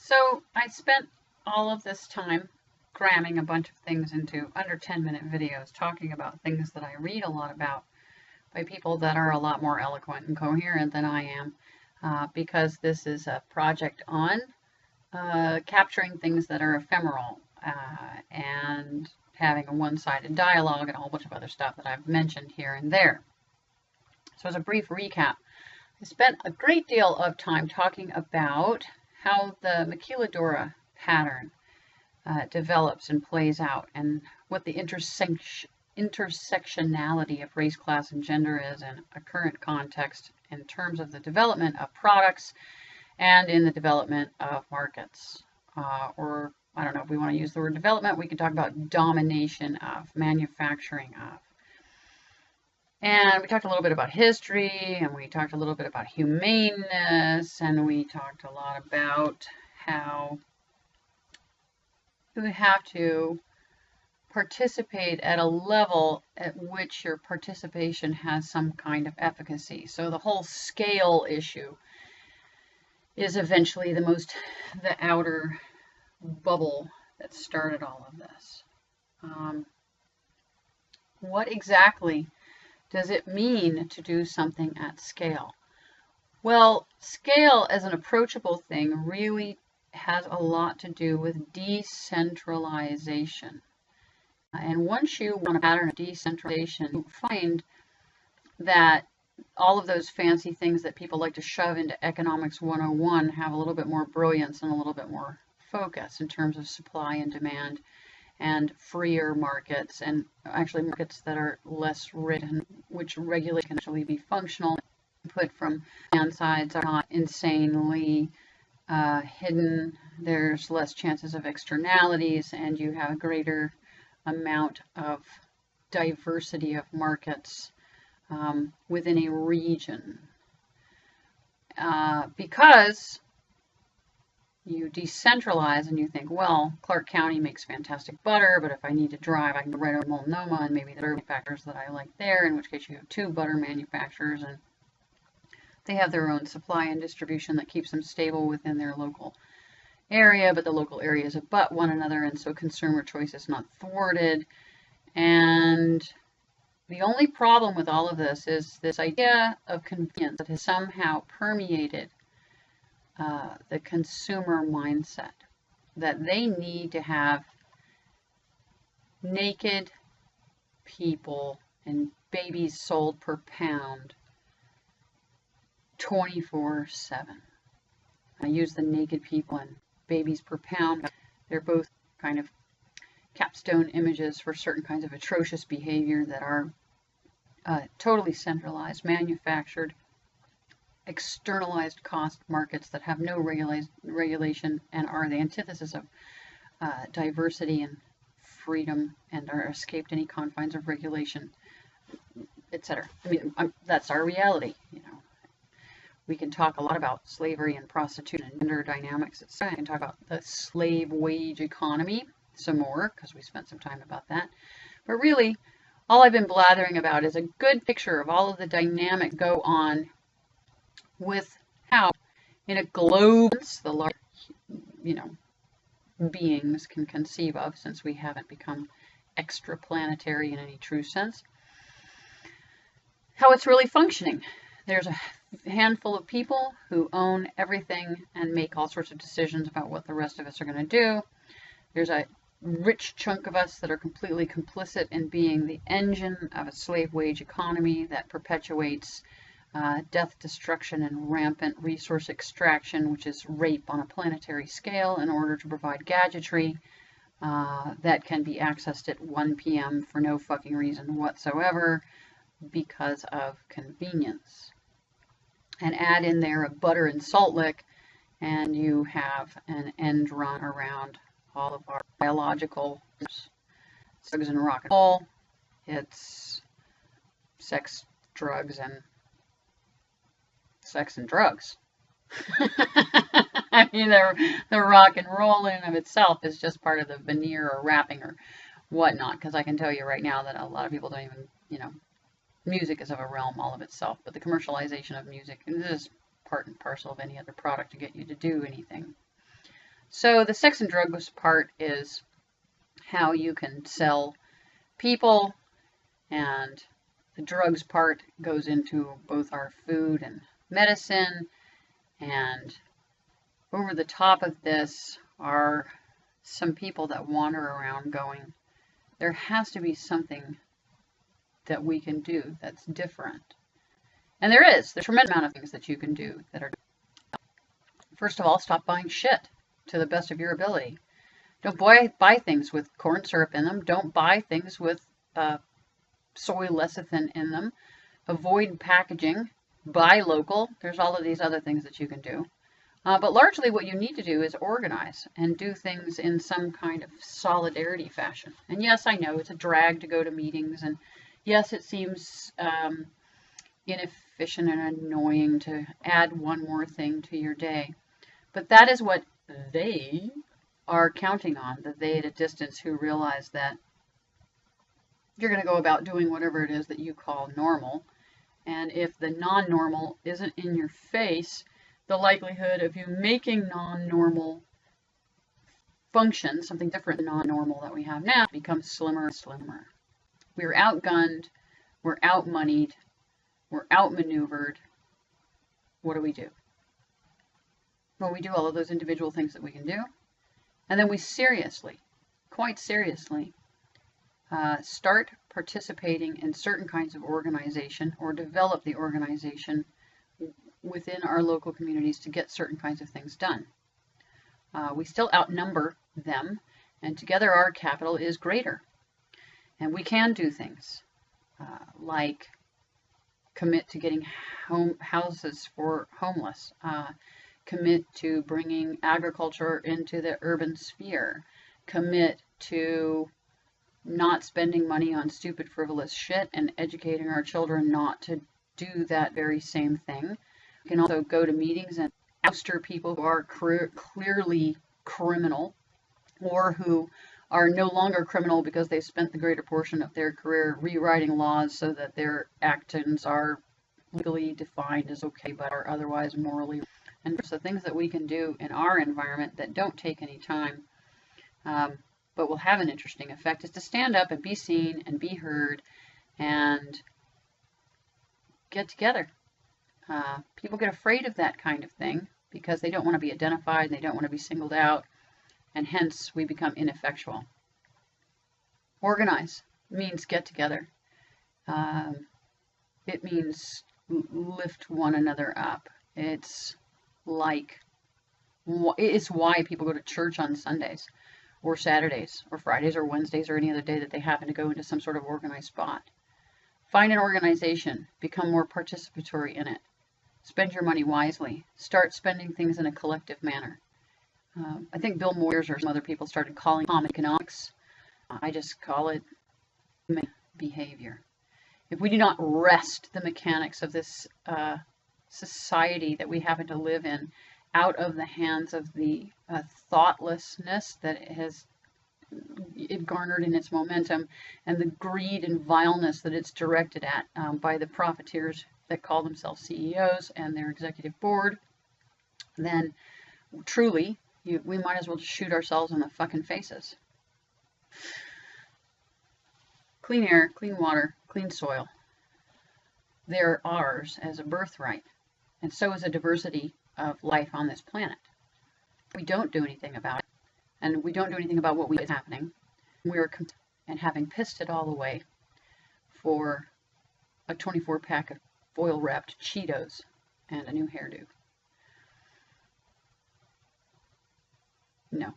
So I spent all of this time cramming a bunch of things into under 10-minute videos, talking about things that I read a lot about by people that are a lot more eloquent and coherent than I am, because this is a project on capturing things that are ephemeral and having a one-sided dialogue and a whole bunch of other stuff that I've mentioned here and there. So as a brief recap, I spent a great deal of time talking about how the maquiladora pattern develops and plays out, and what the intersectionality of race, class, and gender is in a current context in terms of the development of products and in the development of markets. Or, I don't know if we want to use the word development, we can talk about domination of, manufacturing of. And we talked a little bit about history, and we talked a little bit about humaneness, and we talked a lot about how you have to participate at a level at which your participation has some kind of efficacy. So the whole scale issue is eventually the outer bubble that started all of this. What exactly does it mean to do something at scale? Well, scale as an approachable thing really has a lot to do with decentralization. And once you run a pattern of decentralization, you find that all of those fancy things that people like to shove into Economics 101 have a little bit more brilliance and a little bit more focus in terms of supply and demand and freer markets, and actually markets that are less written, which regulation can actually be functional. Input from demand sides are not insanely hidden. There's less chances of externalities, and you have a greater amount of diversity of markets within a region. Because you decentralize and you think, well, Clark County makes fantastic butter, but if I need to drive, I can go right over to Multnomah, and maybe there are manufacturers that I like there, in which case you have two butter manufacturers, and they have their own supply and distribution that keeps them stable within their local area, but the local areas abut one another, and so consumer choice is not thwarted. And the only problem with all of this is this idea of convenience that has somehow permeated the consumer mindset, that they need to have naked people and babies sold per pound 24/7. I use the naked people and babies per pound. They're both kind of capstone images for certain kinds of atrocious behavior that are totally centralized, manufactured, externalized cost markets that have no regulation and are the antithesis of diversity and freedom and are escaped any confines of regulation, etc. I mean, that's our reality, you know. We can talk a lot about slavery and prostitution and gender dynamics, etc. I can talk about the slave wage economy some more, because we spent some time about that. But really, all I've been blathering about is a good picture of all of the dynamic go on with how, in a globe, the large, beings can conceive of, since we haven't become extraplanetary in any true sense, how it's really functioning. There's a handful of people who own everything and make all sorts of decisions about what the rest of us are going to do. There's a rich chunk of us that are completely complicit in being the engine of a slave wage economy that perpetuates death, destruction, and rampant resource extraction, which is rape on a planetary scale, in order to provide gadgetry that can be accessed at 1 p.m. for no fucking reason whatsoever because of convenience. And add in there a butter and salt lick, and you have an end run around all of our biological drugs and rock and roll. It's sex, drugs, and sex and drugs. I mean, the rock and roll in and of itself is just part of the veneer or wrapping or whatnot, because I can tell you right now that a lot of people don't even, music is of a realm all of itself, but the commercialization of music is part and parcel of any other product to get you to do anything. So the sex and drugs part is how you can sell people, and the drugs part goes into both our food and medicine. And over the top of this are some people that wander around going, there has to be something that we can do that's different. And there's a tremendous amount of things that you can do that are. First of all, stop buying shit to the best of your ability. Don't buy things with corn syrup in them. Don't buy things with soy lecithin in them. Avoid packaging. Buy local. There's all of these other things that you can do. But largely what you need to do is organize and do things in some kind of solidarity fashion. And yes, I know it's a drag to go to meetings, and yes, it seems inefficient and annoying to add one more thing to your day. But that is what they are counting on, the they at a distance who realize that you're going to go about doing whatever it is that you call normal. And if the non-normal isn't in your face, the likelihood of you making non-normal function, something different than non-normal that we have now, becomes slimmer and slimmer. We're outgunned, we're outmoneyed, we're outmaneuvered. What do? Well, we do all of those individual things that we can do. And then we seriously, quite seriously, start participating in certain kinds of organization or develop the organization within our local communities to get certain kinds of things done. We still outnumber them, and together our capital is greater. And we can do things like commit to getting houses for homeless, commit to bringing agriculture into the urban sphere, commit to not spending money on stupid, frivolous shit, and educating our children not to do that very same thing. We can also go to meetings and ouster people who are clearly criminal, or who are no longer criminal because they spent the greater portion of their career rewriting laws so that their actions are legally defined as okay but are otherwise morally. And so things that we can do in our environment that don't take any time but will have an interesting effect is to stand up and be seen and be heard and get together. People get afraid of that kind of thing because they don't want to be identified, they don't want to be singled out, and hence we become ineffectual. Organize means get together. It means lift one another up. It's why people go to church on Sundays or Saturdays or Fridays or Wednesdays or any other day that they happen to go into some sort of organized spot. Find an organization, become more participatory in it. Spend your money wisely. Start spending things in a collective manner. I think Bill Moyers or some other people started calling common economics. I just call it behavior. If we do not wrest the mechanics of this society that we happen to live in out of the hands of the thoughtlessness that it garnered in its momentum, and the greed and vileness that it's directed at by the profiteers that call themselves CEOs and their executive board, then truly we might as well just shoot ourselves in the fucking faces. Clean air, clean water, clean soil. They're ours as a birthright, and so is a diversity of life on this planet. We don't do anything about it, and we don't do anything about what is happening. We're and having pissed it all away for a 24-pack of foil-wrapped Cheetos and a new hairdo. No.